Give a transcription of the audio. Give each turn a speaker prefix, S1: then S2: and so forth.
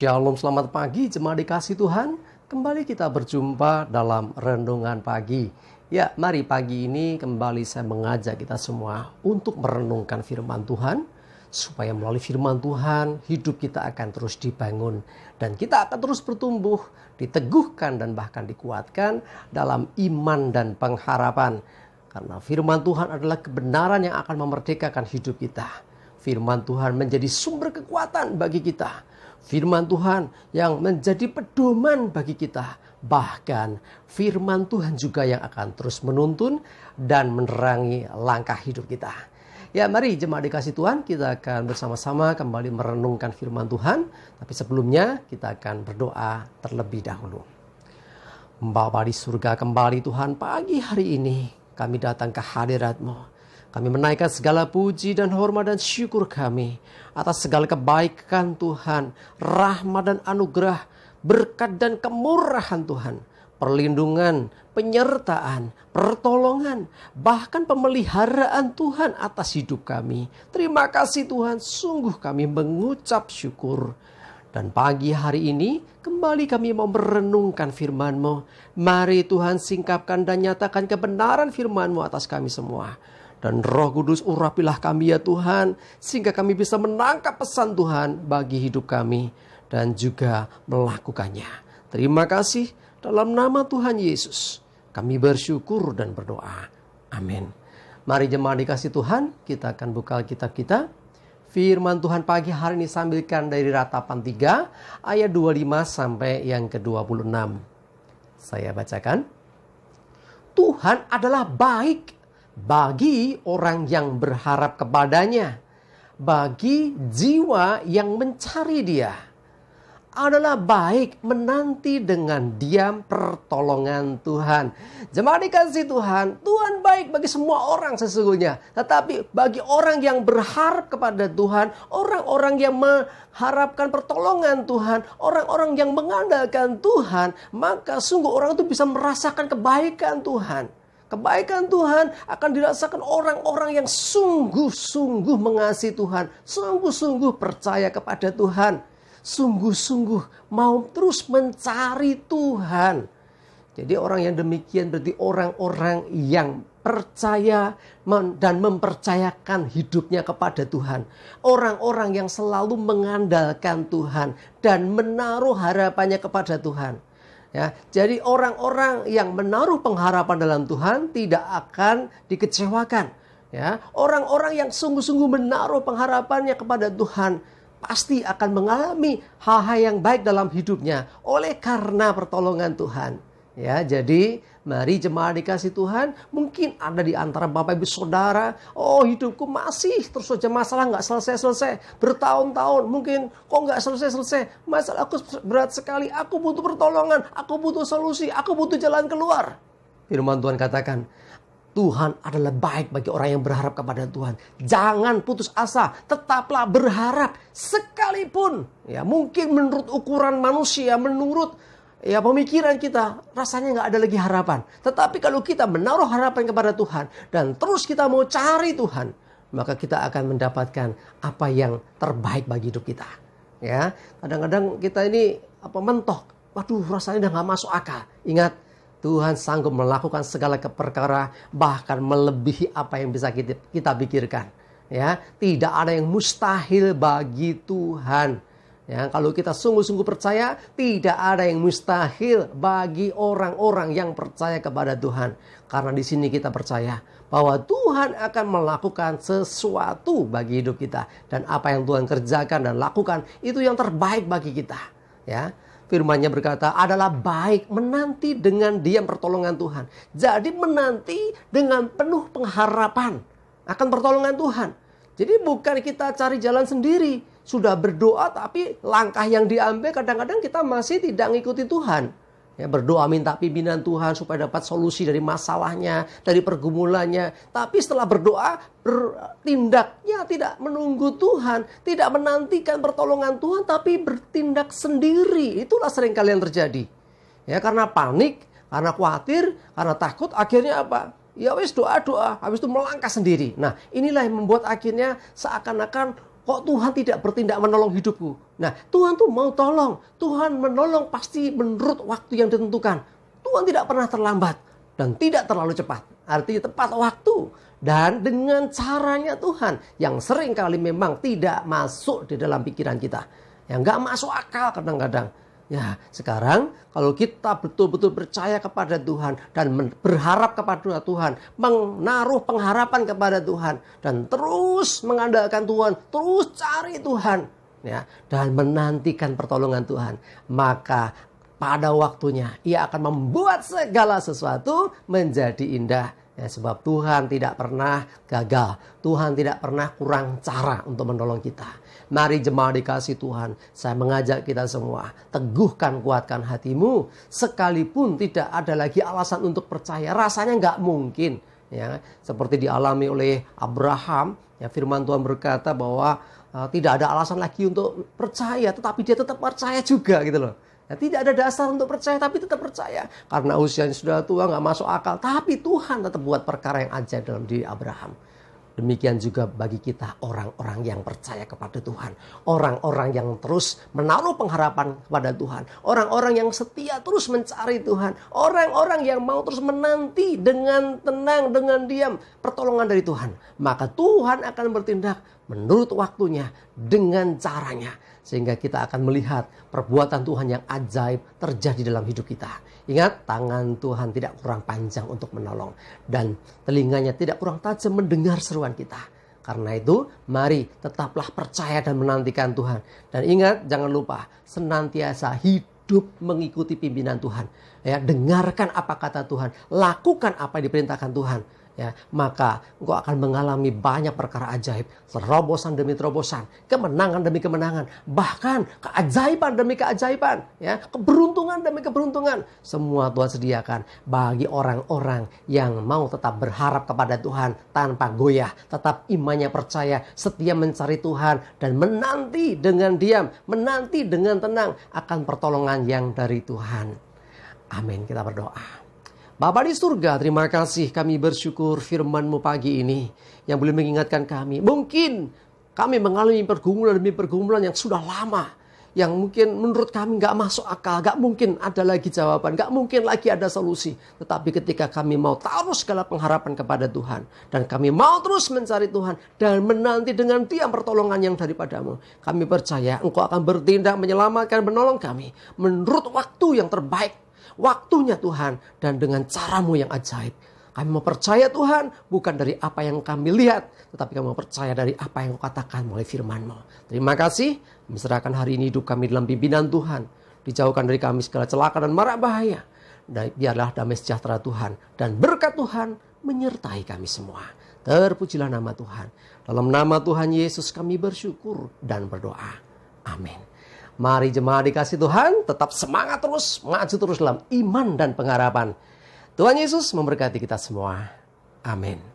S1: Shalom, selamat pagi jemaat dikasih Tuhan. Kembali kita berjumpa dalam renungan pagi. Ya, mari pagi ini kembali saya mengajak kita semua untuk merenungkan firman Tuhan. Supaya melalui firman Tuhan hidup kita akan terus dibangun. Dan kita akan terus bertumbuh, diteguhkan dan bahkan dikuatkan dalam iman dan pengharapan. Karena firman Tuhan adalah kebenaran yang akan memerdekakan hidup kita. Firman Tuhan menjadi sumber kekuatan bagi kita. Firman Tuhan yang menjadi pedoman bagi kita. Bahkan firman Tuhan juga yang akan terus menuntun dan menerangi langkah hidup kita. Ya, mari jemaat dikasih Tuhan, kita akan bersama-sama kembali merenungkan firman Tuhan. Tapi sebelumnya kita akan berdoa terlebih dahulu. Bapa di surga, kembali Tuhan, pagi hari ini kami datang ke hadirat-Mu. Kami menaikkan segala puji dan hormat dan syukur kami atas segala kebaikan Tuhan, rahmat dan anugerah, berkat dan kemurahan Tuhan, perlindungan, penyertaan, pertolongan, bahkan pemeliharaan Tuhan atas hidup kami. Terima kasih Tuhan, sungguh kami mengucap syukur. Dan pagi hari ini kembali kami mau merenungkan firman-Mu. Mari Tuhan singkapkan dan nyatakan kebenaran firman-Mu atas kami semua. Dan Roh Kudus urapilah kami ya Tuhan, sehingga kami bisa menangkap pesan Tuhan bagi hidup kami dan juga melakukannya. Terima kasih dalam nama Tuhan Yesus. Kami bersyukur dan berdoa. Amin. Mari jemaat dikasih Tuhan, kita akan buka Alkitab kita. Firman Tuhan pagi hari ini sambilkan dari Ratapan 3 ayat 25 sampai yang ke-26. Saya bacakan. Tuhan adalah baik bagi orang yang berharap kepadanya, bagi jiwa yang mencari Dia. Adalah baik menanti dengan diam pertolongan Tuhan. Jemaat dikasih Tuhan, Tuhan baik bagi semua orang sesungguhnya. Tetapi bagi orang yang berharap kepada Tuhan, orang-orang yang mengharapkan pertolongan Tuhan, orang-orang yang mengandalkan Tuhan, maka sungguh orang itu bisa merasakan kebaikan Tuhan. Kebaikan Tuhan akan dirasakan orang-orang yang sungguh-sungguh mengasihi Tuhan, sungguh-sungguh percaya kepada Tuhan, sungguh-sungguh mau terus mencari Tuhan. Jadi orang yang demikian berarti orang-orang yang percaya dan mempercayakan hidupnya kepada Tuhan. Orang-orang yang selalu mengandalkan Tuhan dan menaruh harapannya kepada Tuhan. Ya, jadi orang-orang yang menaruh pengharapan dalam Tuhan tidak akan dikecewakan. Ya, orang-orang yang sungguh-sungguh menaruh pengharapannya kepada Tuhan pasti akan mengalami hal-hal yang baik dalam hidupnya oleh karena pertolongan Tuhan. Ya, jadi mari jemaat dikasih Tuhan, mungkin ada di antara Bapak Ibu Saudara, oh hidupku masih terus saja masalah nggak selesai-selesai, bertahun-tahun mungkin kok nggak selesai-selesai, masalah aku berat sekali, aku butuh pertolongan, aku butuh solusi, aku butuh jalan keluar. Firman Tuhan katakan, Tuhan adalah baik bagi orang yang berharap kepada Tuhan. Jangan putus asa, tetaplah berharap sekalipun. Ya, mungkin menurut ukuran manusia, menurut pemikiran kita rasanya nggak ada lagi harapan. Tetapi kalau kita menaruh harapan kepada Tuhan dan terus kita mau cari Tuhan, maka kita akan mendapatkan apa yang terbaik bagi hidup kita. Ya, kadang-kadang kita ini mentok. Waduh, rasanya udah nggak masuk akal. Ingat, Tuhan sanggup melakukan segala perkara, bahkan melebihi apa yang bisa kita pikirkan. Ya, tidak ada yang mustahil bagi Tuhan. Ya, kalau kita sungguh-sungguh percaya, tidak ada yang mustahil bagi orang-orang yang percaya kepada Tuhan. Karena di sini kita percaya bahwa Tuhan akan melakukan sesuatu bagi hidup kita. Dan apa yang Tuhan kerjakan dan lakukan, itu yang terbaik bagi kita. Ya, firman-Nya berkata, adalah baik menanti dengan diam pertolongan Tuhan. Jadi menanti dengan penuh pengharapan akan pertolongan Tuhan. Jadi bukan kita cari jalan sendiri. Sudah berdoa tapi langkah yang diambil kadang-kadang kita masih tidak mengikuti Tuhan. Ya, berdoa minta pimpinan Tuhan supaya dapat solusi dari masalahnya, dari pergumulannya. Tapi setelah berdoa, bertindaknya tidak menunggu Tuhan, tidak menantikan pertolongan Tuhan, tapi bertindak sendiri. Itulah sering kali yang terjadi. Ya, karena panik, karena khawatir, karena takut, akhirnya apa? Ya wis doa-doa, habis itu melangkah sendiri. Nah, inilah yang membuat akhirnya seakan-akan Kok Tuhan tidak bertindak menolong hidupku? Nah, Tuhan tuh mau tolong. Tuhan menolong pasti menurut waktu yang ditentukan. Tuhan tidak pernah terlambat dan tidak terlalu cepat. Artinya tepat waktu. Dan dengan caranya Tuhan yang sering kali memang tidak masuk di dalam pikiran kita. Yang nggak masuk akal kadang-kadang. Ya, sekarang kalau kita betul-betul percaya kepada Tuhan dan berharap kepada Tuhan, menaruh pengharapan kepada Tuhan dan terus mengandalkan Tuhan, terus cari Tuhan, ya, dan menantikan pertolongan Tuhan, maka pada waktunya Ia akan membuat segala sesuatu menjadi indah. Ya, sebab Tuhan tidak pernah gagal. Tuhan tidak pernah kurang cara untuk menolong kita. Mari jemaat dikasih Tuhan, saya mengajak kita semua, teguhkan, kuatkan hatimu. Sekalipun tidak ada lagi alasan untuk percaya, rasanya nggak mungkin. Ya, seperti dialami oleh Abraham, ya, firman Tuhan berkata bahwa tidak ada alasan lagi untuk percaya, tetapi dia tetap percaya juga gitu loh. Ya, tidak ada dasar untuk percaya, tapi tetap percaya. Karena usianya sudah tua, nggak masuk akal. Tapi Tuhan tetap buat perkara yang ajaib dalam diri Abraham. Demikian juga bagi kita, orang-orang yang percaya kepada Tuhan. Orang-orang yang terus menaruh pengharapan kepada Tuhan. Orang-orang yang setia terus mencari Tuhan. Orang-orang yang mau terus menanti dengan tenang, dengan diam pertolongan dari Tuhan. Maka Tuhan akan bertindak menurut waktunya, dengan caranya. Sehingga kita akan melihat perbuatan Tuhan yang ajaib terjadi dalam hidup kita. Ingat, tangan Tuhan tidak kurang panjang untuk menolong. Dan telinganya tidak kurang tajam mendengar seruan kita. Karena itu, mari tetaplah percaya dan menantikan Tuhan. Dan ingat, jangan lupa, senantiasa hidup mengikuti pimpinan Tuhan. Ya, dengarkan apa kata Tuhan. Lakukan apa yang diperintahkan Tuhan. Ya, maka engkau akan mengalami banyak perkara ajaib, terobosan demi terobosan, kemenangan demi kemenangan, bahkan keajaiban demi keajaiban, ya, keberuntungan demi keberuntungan. Semua Tuhan sediakan bagi orang-orang yang mau tetap berharap kepada Tuhan tanpa goyah, tetap imannya percaya, setia mencari Tuhan dan menanti dengan diam, menanti dengan tenang akan pertolongan yang dari Tuhan. Amin. Kita berdoa. Bapa di surga, terima kasih, kami bersyukur firman-Mu pagi ini yang boleh mengingatkan kami. Mungkin kami mengalami pergumulan demi pergumulan yang sudah lama, yang mungkin menurut kami gak masuk akal, gak mungkin ada lagi jawaban, gak mungkin lagi ada solusi. Tetapi ketika kami mau taruh segala pengharapan kepada Tuhan, dan kami mau terus mencari Tuhan, dan menanti dengan diam pertolongan yang daripadamu, kami percaya Engkau akan bertindak menyelamatkan, menolong kami menurut waktu yang terbaik. Waktunya Tuhan, dan dengan cara-Mu yang ajaib. Kami mau percaya Tuhan, bukan dari apa yang kami lihat, tetapi kami mau percaya dari apa yang Kau katakan melalui firman-Mu. Terima kasih, menserahkan hari ini hidup kami dalam pimpinan Tuhan. Dijauhkan dari kami segala celaka dan mara bahaya. Dan biarlah damai sejahtera Tuhan dan berkat Tuhan menyertai kami semua. Terpujilah nama Tuhan. Dalam nama Tuhan Yesus kami bersyukur dan berdoa. Amin. Mari jemaat dikasih Tuhan, tetap semangat terus, maju terus dalam iman dan pengharapan. Tuhan Yesus memberkati kita semua. Amin.